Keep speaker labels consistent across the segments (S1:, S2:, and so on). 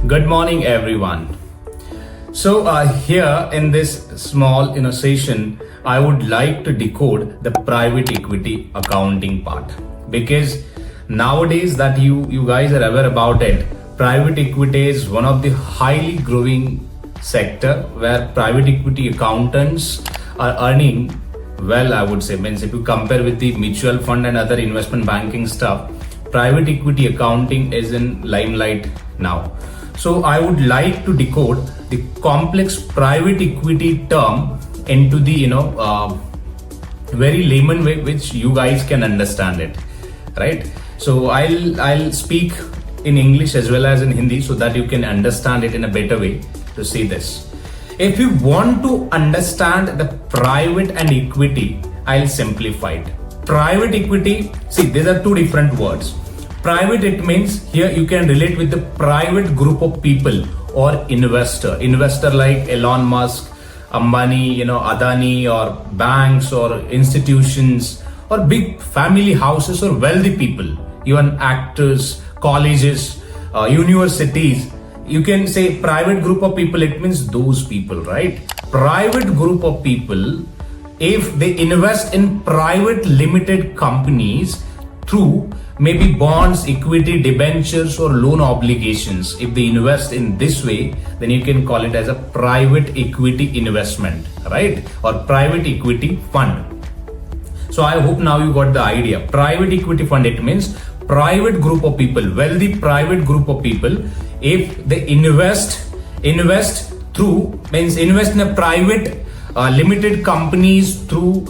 S1: Good morning, everyone. So here in this small session, I would like to decode the private equity accounting part, because nowadays that you guys are aware about it, private equity is one of the highly growing sector where private equity accountants are earning well. I would say, means if you compare with the mutual fund and other investment banking stuff, private equity accounting is in limelight now. So I would like to decode the complex private equity term into the very layman way which you guys can understand it, right? So I'll speak in English as well as in Hindi so that you can understand it in a better way to see this. If you want to understand the private and equity, I'll simplify it. Private equity, see, these are two different words. Private, it means here you can relate with the private group of people or investor like Elon Musk, Ambani, Adani, or banks or institutions or big family houses or wealthy people, even actors, colleges, universities. You can say private group of people, it means those people, right? Private group of people, if they invest in private limited companies through maybe bonds, equity, debentures or loan obligations, if they invest in this way, then you can call it as a private equity investment, right? Or private equity fund. So I hope now you got the idea. Private equity fund, it means private group of people, wealthy private group of people, if they invest through, means invest in a private limited companies through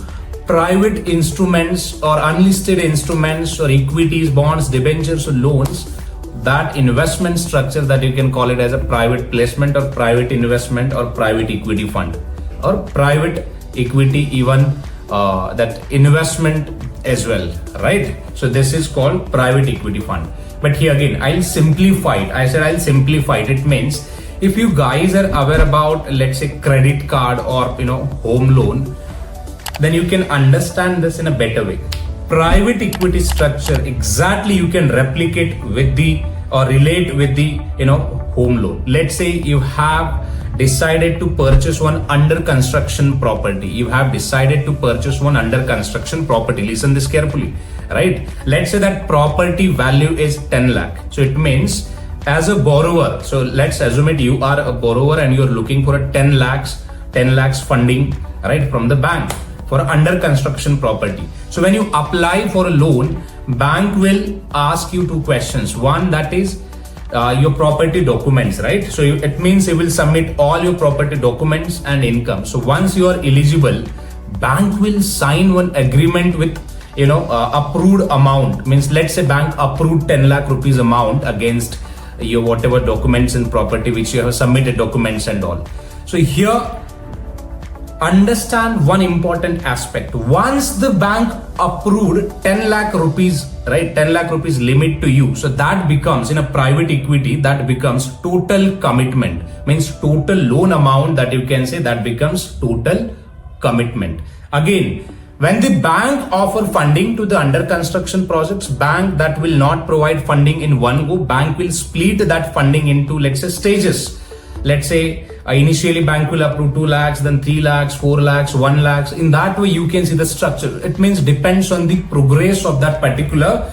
S1: private instruments or unlisted instruments or equities, bonds, debentures or loans, that investment structure, that you can call it as a private placement or private investment or private equity fund or private equity, even that investment as well, right? So this is called private equity fund. But here again, I'll simplify it. I said I'll simplify it. It means if you guys are aware about, let's say, credit card or home loan, then you can understand this in a better way. Private equity structure, exactly you can replicate with the or relate with the home loan. Let's say you have decided to purchase one under construction property. You have decided to purchase one under construction property. Listen this carefully, right? Let's say that property value is 10 lakh. So it means as a borrower, so let's assume it, you are a borrower and you're looking for a 10 lakhs funding, right, from the bank for under construction property. So when you apply for a loan, bank will ask you two questions. One, that is your property documents, right? So it means you will submit all your property documents and income. So once you are eligible, bank will sign one agreement with approved amount. Means let's say bank approved 10 lakh rupees amount against your whatever documents and property which you have submitted, documents and all. So here understand one important aspect. Once the bank approved 10 lakh rupees, right, 10 lakh rupees limit to you, so that becomes, in a private equity, that becomes total commitment, means total loan amount, that you can say that becomes total commitment. Again, when the bank offer funding to the under construction projects, bank that will not provide funding in one go, bank will split that funding into, let's say, stages. Let's say initially bank will approve 2 lakhs, then 3 lakhs, 4 lakhs, 1 lakhs. In that way, you can see the structure. It means depends on the progress of that particular,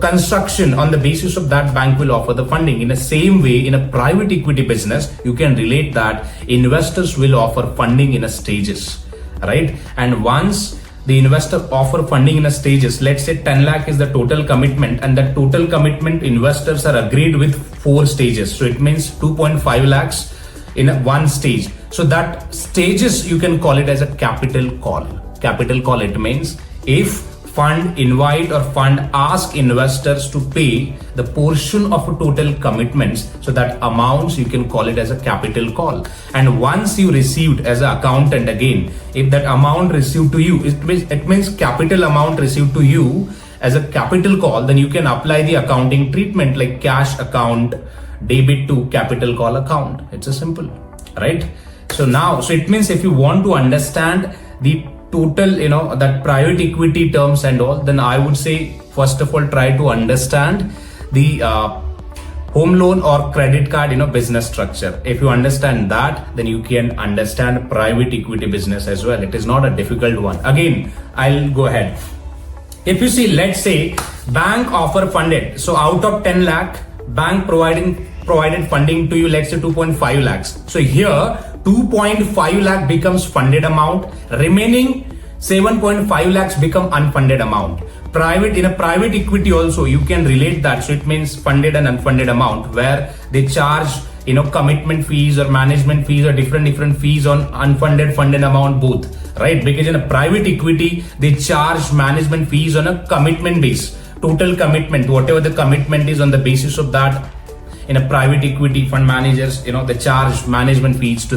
S1: construction. On the basis of that, bank will offer the funding. In the same way, in a private equity business, you can relate that investors will offer funding in a stages, right? And once the investor offer funding in a stages, let's say 10 lakh is the total commitment, and that total commitment investors are agreed with 4 stages. So it means 2.5 lakhs in one stage. So that stages, you can call it as a capital call. Capital call, it means if fund invite or fund ask investors to pay the portion of a total commitments, so that amounts, you can call it as a capital call. And once you received as an accountant, again, if that amount received to you, it means capital amount received to you as a capital call, then you can apply the accounting treatment like cash account, debit to capital call account. It's a simple, right? So now, so it means if you want to understand the total, that private equity terms and all, then I would say, first of all, try to understand the home loan or credit card, business structure. If you understand that, then you can understand private equity business as well. It is not a difficult one. Again, I'll go ahead. If you see, let's say bank offer funded. So out of 10 lakh, bank provided funding to you, let's say 2.5 lakhs. So here 2.5 lakh becomes funded amount. Remaining 7.5 lakhs become unfunded amount. In a private equity also, you can relate that. So it means funded and unfunded amount, where they charge, commitment fees or management fees or different fees on unfunded, funded amount both, right? Because in a private equity, they charge management fees on a commitment base, total commitment, whatever the commitment is. On the basis of that, in a private equity fund managers, they charge management fees to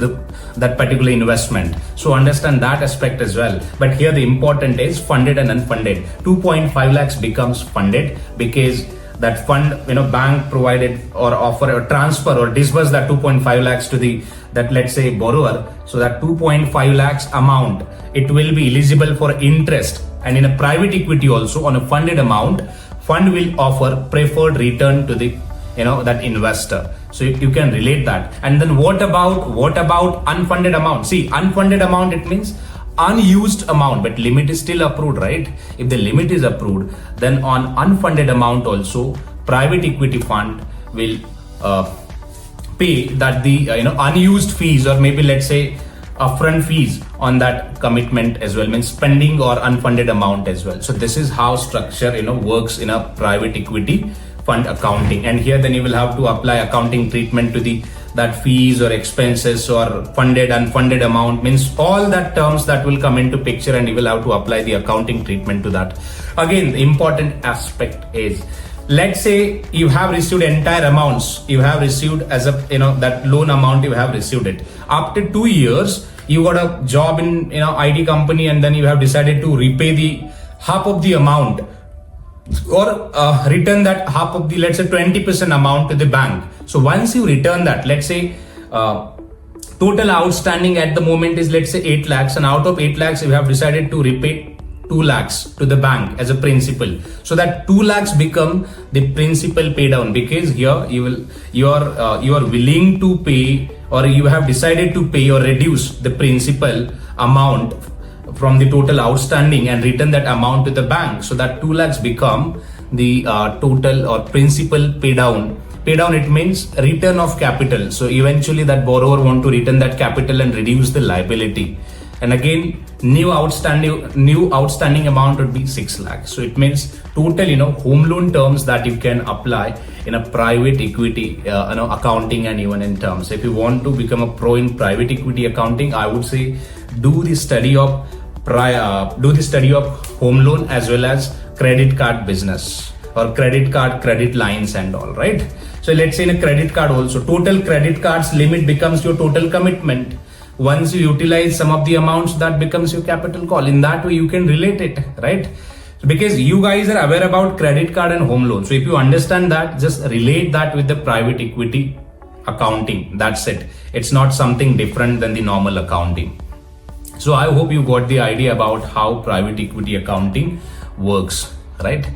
S1: that particular investment. So understand that aspect as well. But here the important is funded and unfunded. 2.5 lakhs becomes funded because that fund, bank provided or offer or transfer or disburse that 2.5 lakhs to that let's say borrower. So that 2.5 lakhs amount, it will be eligible for interest. And in a private equity also, on a funded amount, fund will offer preferred return to that investor. So you can relate that. And then what about unfunded amount? See, unfunded amount, it means unused amount, but limit is still approved, right? If the limit is approved, then on unfunded amount also, private equity fund will pay that the unused fees, or maybe let's say upfront fees on that commitment as well, means spending or unfunded amount as well. So this is how structure works in a private equity fund accounting. And here then you will have to apply accounting treatment to that fees or expenses or funded, unfunded amount, means all that terms that will come into picture, and you will have to apply the accounting treatment to that. Again, the important aspect is, let's say you have received entire amounts, you have received as a that loan amount, you have received it. After 2 years, you got a job in IT company, and then you have decided to repay the half of the amount, or return that half of the, let's say 20% amount to the bank. So once you return that, let's say total outstanding at the moment is, let's say 8 lakhs, and out of 8 lakhs you have decided to repay 2 lakhs to the bank as a principal. So that 2 lakhs become the principal pay down, because here you are willing to pay, or you have decided to pay or reduce the principal amount from the total outstanding and return that amount to the bank. So that 2 lakhs become the total or principal pay down. Pay down, it means return of capital. So eventually that borrower want to return that capital and reduce the liability. And again, new outstanding amount would be 6 lakhs. So it means total, home loan terms that you can apply in a private equity, accounting, and even in terms. If you want to become a pro in private equity accounting, I would say do the study of home loan as well as credit card business, or credit lines and all, right? So let's say in a credit card also, total credit cards limit becomes your total commitment. Once you utilize some of the amounts, that becomes your capital call. In that way you can relate it, right? Because you guys are aware about credit card and home loan. So if you understand that, just relate that with the private equity accounting. That's it. It's not something different than the normal accounting. So I hope you got the idea about how private equity accounting works, right?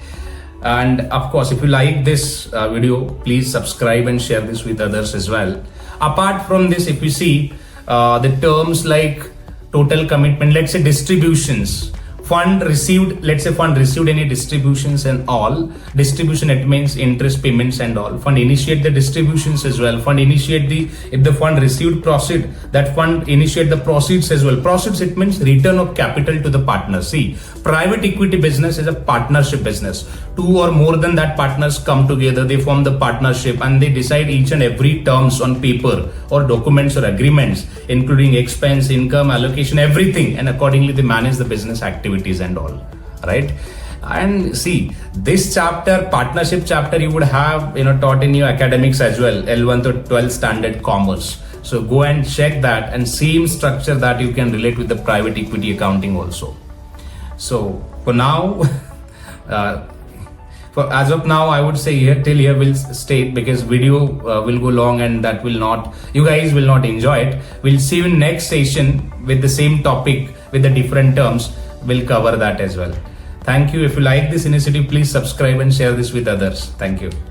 S1: And of course, if you like this video, please subscribe and share this with others as well. Apart from this, if you see the terms like total commitment, let's say distributions, fund received any distributions and all. Distribution, it means interest payments and all. Fund initiate the distributions as well. Fund initiate if the fund received proceed, that fund initiate the proceeds as well. Proceeds, it means return of capital to the partner. See, private equity business is a partnership business. 2 or more than that partners come together, they form the partnership, and they decide each and every terms on paper or documents or agreements, including expense, income, allocation, everything, and accordingly they manage the business activities and all, right? And see, this chapter, partnership chapter, you would have taught in your academics as well, L1 to 12 standard commerce. So go and check that, and same structure that you can relate with the private equity accounting also. So for now, as of now, I would say till here will stay, because video will go long and that will not, you guys will not enjoy it. We'll see you in next session with the same topic with the different terms. We'll cover that as well. Thank you. If you like this initiative, please subscribe and share this with others. Thank you.